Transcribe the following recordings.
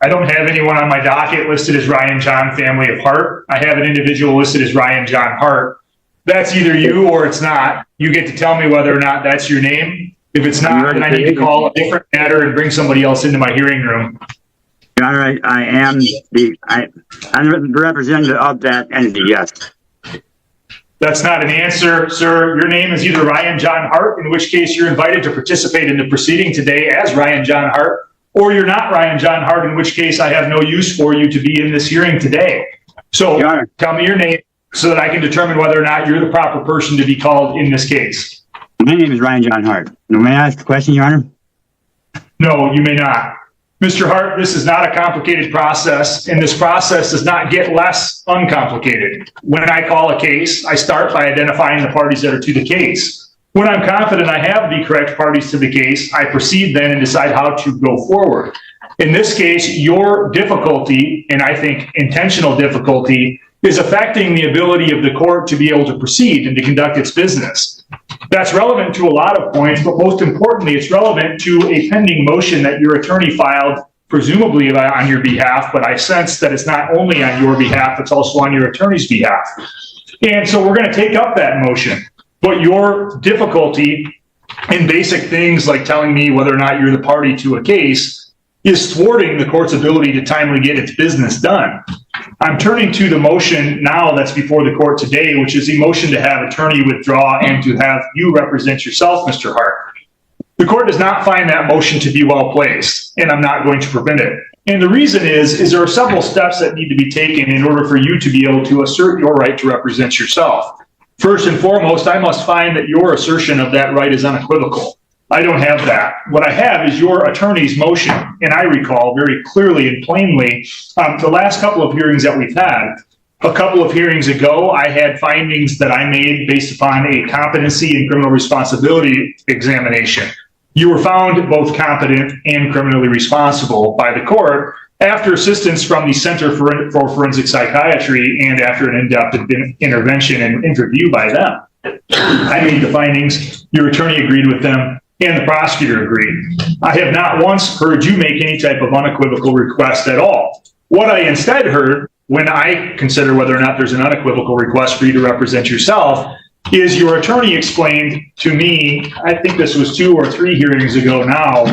I don't have anyone on my docket listed as Ryan John Family of Hart. I have an individual listed as Ryan John Hart. That's either you or it's not. You get to tell me whether or not that's your name. If it's not, then I need to call a different matter and bring somebody else into my hearing room. Your Honor, I'm the representative of that entity, yes. That's not an answer, sir. Your name is either Ryan John Hart, in which case you're invited to participate in the proceeding today as Ryan John Hart, or you're not Ryan John Hart, in which case I have no use for you to be in this hearing today. So tell me your name so that I can determine whether or not you're the proper person to be called in this case. My name is Ryan John Hart. May I ask a question, Your Honor? No, you may not. Mr. Hart, this is not a complicated process, and this process does not get less uncomplicated. When I call a case, I start by identifying the parties that are to the case. When I'm confident I have the correct parties to the case, I proceed then and decide how to go forward. In this case, your difficulty, and I think intentional difficulty, is affecting the ability of the court to be able to proceed and to conduct its business. That's relevant to a lot of points, but most importantly, it's relevant to a pending motion that your attorney filed, presumably on your behalf, but I sense that it's not only on your behalf, it's also on your attorney's behalf. And so we're going to take up that motion. But your difficulty in basic things like telling me whether or not you're the party to a case is thwarting the court's ability to timely get its business done. I'm turning to the motion now that's before the court today, which is the motion to have attorney withdraw and to have you represent yourself, Mr. Hart. The court does not find that motion to be well placed, and I'm not going to prevent it. And the reason is there are several steps that need to be taken in order for you to be able to assert your right to represent yourself. First and foremost, I must find that your assertion of that right is unequivocal. I don't have that. What I have is your attorney's motion, and I recall very clearly and plainly the last couple of hearings that we've had. A couple of hearings ago, I had findings that I made based upon a competency and criminal responsibility examination. You were found both competent and criminally responsible by the court after assistance from the Center for Forensic Psychiatry and after an in-depth intervention and interview by them. I made the findings, your attorney agreed with them, and the prosecutor agreed. I have not once heard you make any type of unequivocal request at all. What I instead heard when I consider whether or not there's an unequivocal request for you to represent yourself is your attorney explained to me, I think this was 2 or 3 hearings ago now,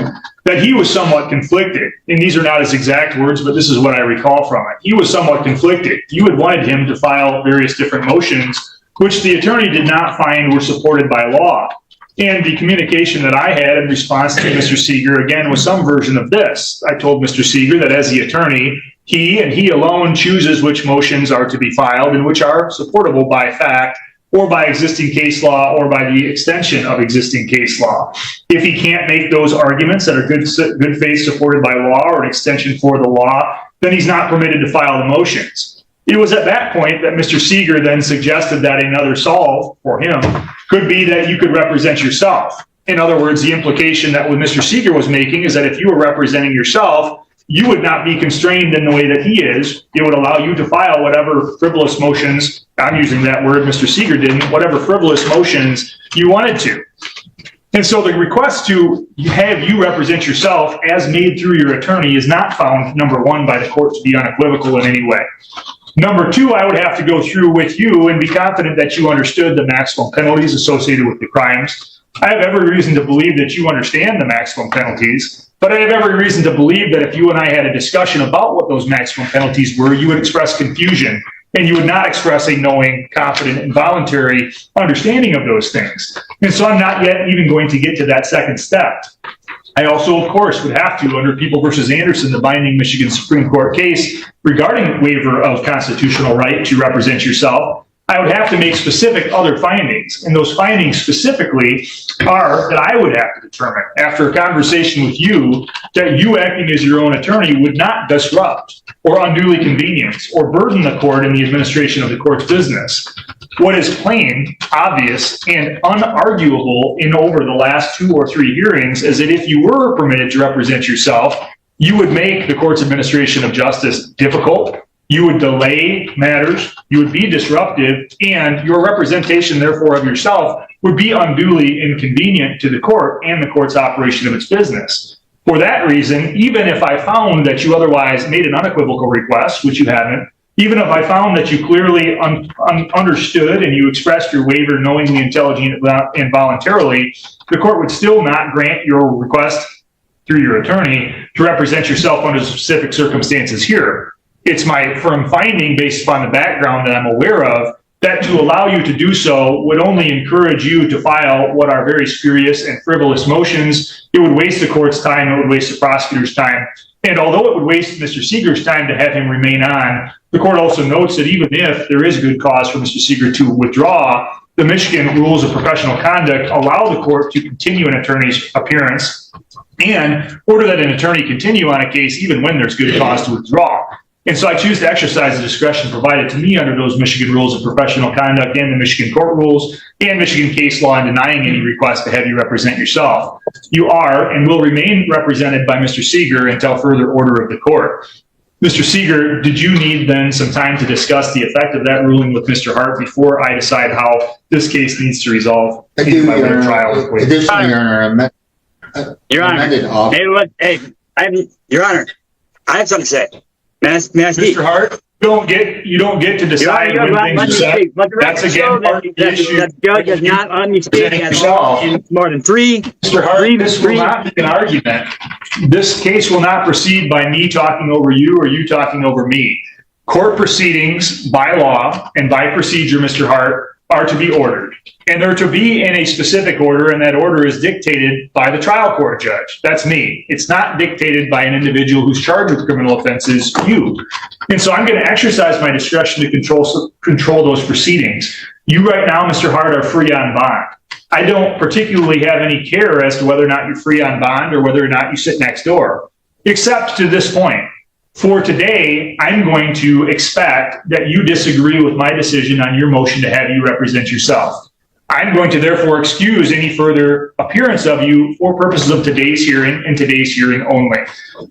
that he was somewhat conflicted. And these are not his exact words, but this is what I recall from it. He was somewhat conflicted. You had wanted him to file various different motions, which the attorney did not find were supported by law. And the communication that I had in response to Mr. Seeger, again, was some version of this. I told Mr. Seeger that as the attorney, he and he alone chooses which motions are to be filed and which are supportable by fact or by existing case law or by the extension of existing case law. If he can't make those arguments that are good faith supported by law or an extension for the law, then he's not permitted to file the motions. It was at that point that Mr. Seeger then suggested that another solve for him could be that you could represent yourself. In other words, the implication that what Mr. Seeger was making is that if you were representing yourself, you would not be constrained in the way that he is. It would allow you to file whatever frivolous motions, I'm using that word, Mr. Seeger didn't, whatever frivolous motions you wanted to. And so the request to have you represent yourself as made through your attorney is not found, number one, by the court to be unequivocal in any way. Number two, I would have to go through with you and be confident that you understood the maximum penalties associated with the crimes. I have every reason to believe that you understand the maximum penalties, but I have every reason to believe that if you and I had a discussion about what those maximum penalties were, you would express confusion and you would not express a knowing, confident, and voluntary understanding of those things. And so I'm not yet even going to get to that second step. I also, of course, would have to, under People v. Anderson, the binding Michigan Supreme Court case regarding waiver of constitutional right to represent yourself, I would have to make specific other findings. And those findings specifically are that I would have to determine, after a conversation with you, that you acting as your own attorney would not disrupt or unduly convenience or burden the court in the administration of the court's business. What is plain, obvious, and unarguable in over the last 2 or 3 hearings is that if you were permitted to represent yourself, you would make the court's administration of justice difficult, you would delay matters, you would be disruptive, and your representation, therefore, of yourself would be unduly inconvenient to the court and the court's operation of its business. For that reason, even if I found that you otherwise made an unequivocal request, which you haven't, even if I found that you clearly understood and you expressed your waiver knowingly, intelligently, and voluntarily, the court would still not grant your request through your attorney to represent yourself under specific circumstances here. It's my firm finding, based upon the background that I'm aware of, that to allow you to do so would only encourage you to file what are very spurious and frivolous motions. It would waste the court's time, it would waste the prosecutor's time. And although it would waste Mr. Seeger's time to have him remain on, the court also notes that even if there is good cause for Mr. Seeger to withdraw, the Michigan rules of professional conduct allow the court to continue an attorney's appearance and order that an attorney continue on a case even when there's good cause to withdraw. And so I choose to exercise the discretion provided to me under those Michigan rules of professional conduct and the Michigan court rules and Michigan case law in denying any request to have you represent yourself. You are and will remain represented by Mr. Seeger until further order of the court. Mr. Seeger, did you need then some time to discuss the effect of that ruling with Mr. Hart before I decide how this case needs to resolve? I do, Your Honor. Additionally, Your Honor, Your Honor, Your Honor, I have something to say. May I speak? Mr. Hart, you don't get to decide when things are said. That's again part of the issue. The judge has not let me speak at all in more than three. Mr. Hart, this will not be an argument. This case will not proceed by me talking over you or you talking over me. Court proceedings by law and by procedure, Mr. Hart, are to be ordered. And they're to be in a specific order, and that order is dictated by the trial court judge. That's me. It's not dictated by an individual who's charged with criminal offenses, you. And so I'm going to exercise my discretion to control those proceedings. You right now, Mr. Hart, are free on bond. I don't particularly have any care as to whether or not you're free on bond or whether or not you sit next door, except to this point. For today, I'm going to expect that you disagree with my decision on your motion to have you represent yourself. I'm going to therefore excuse any further appearance of you for purposes of today's hearing and today's hearing only.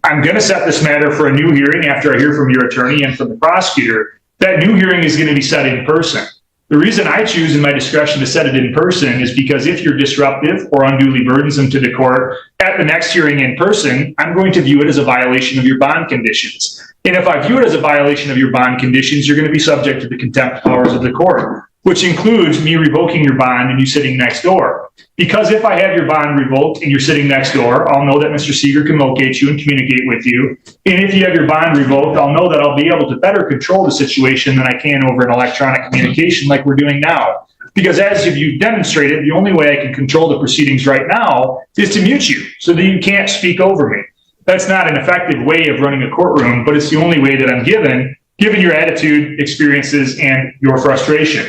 I'm going to set this matter for a new hearing after I hear from your attorney and from the prosecutor. That new hearing is going to be set in person. The reason I choose in my discretion to set it in person is because if you're disruptive or unduly burdensome to the court at the next hearing in person, I'm going to view it as a violation of your bond conditions. And if I view it as a violation of your bond conditions, you're going to be subject to the contempt powers of the court, which includes me revoking your bond and you sitting next door. Because if I have your bond revoked and you're sitting next door, I'll know that Mr. Seeger can locate you and communicate with you. And if you have your bond revoked, I'll know that I'll be able to better control the situation than I can over an electronic communication like we're doing now. Because as you've demonstrated, the only way I can control the proceedings right now is to mute you so that you can't speak over me. That's not an effective way of running a courtroom, but it's the only way that I'm given your attitude, experiences, and your frustration.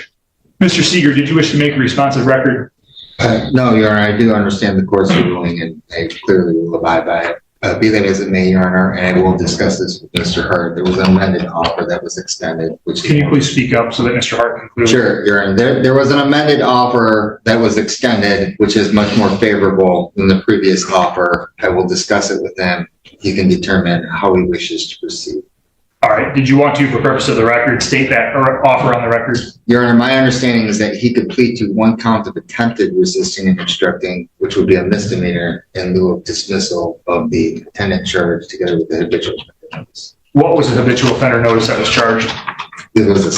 Mr. Seeger, did you wish to make a responsive record? No, Your Honor, I do understand the court's ruling, and I clearly will abide by it. Be that as it may, Your Honor, and I will discuss this with Mr. Hart. There was an amended offer that was extended. Can you please speak up so that Mr. Hart can clearly? Sure, Your Honor. There was an amended offer that was extended, which is much more favorable than the previous offer. I will discuss it with him. He can determine how he wishes to proceed. All right. Did you want to, for purpose of the record, state that or offer on the record? Your Honor, my understanding is that he could plead to one count of attempted resisting and obstructing, which would be a misdemeanor in lieu of dismissal of the attendant charge together with the habitual offender notice. What was the habitual offender notice that was charged? It was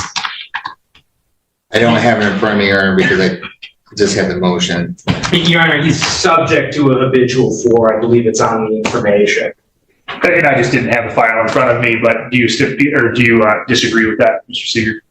I don't have it in front of me, Your Honor, because I just have the motion. Your Honor, he's subject to a habitual 4. I believe it's on the information. And I just didn't have a file in front of me, but do you disagree with that, Mr. Seeger?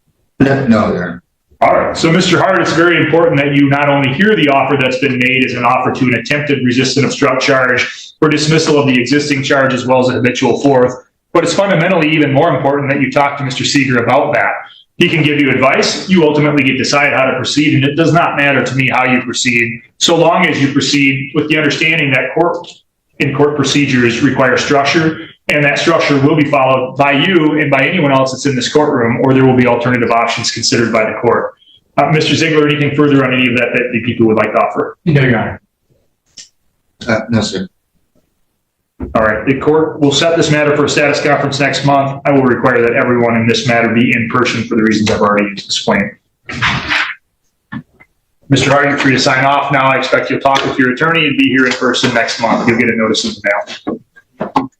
No, Your Honor. All right. So, Mr. Hart, it's very important that you not only hear the offer that's been made as an offer to an attempted resist and obstruct charge for dismissal of the existing charge as well as a habitual 4th, but it's fundamentally even more important that you talk to Mr. Seeger about that. He can give you advice. You ultimately get to decide how to proceed, and it does not matter to me how you proceed, so long as you proceed with the understanding that court procedures require structure, and that structure will be followed by you and by anyone else that's in this courtroom, or there will be alternative options considered by the court. Mr. Ziegler, anything further on any of that the people would like to offer? No, Your Honor. No, sir. All right. The court will set this matter for a status conference next month. I will require that everyone in this matter be in person for the reasons I've already explained. Mr. Hart, you're free to sign off now. I expect you'll talk with your attorney and be here in person next month. You'll get a notice in the mail.